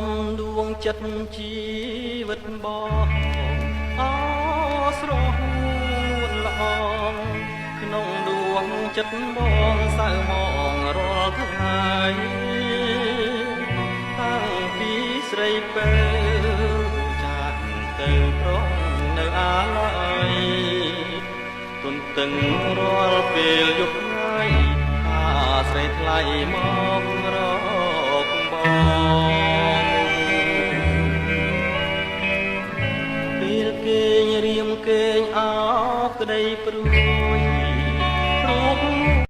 មដួងចិត្តជីវិតបងអស្រស់នួនល្អក្នុងដួងចិត្តបងសៅមករាល់ថ្ងៃតាំងពីស្រីពេលចាស់ទៅប្រុងនៅអាឡ័យទន្ទឹងរាល់ពេលយប់ថ្ងៃអាស្រីថ្លៃមក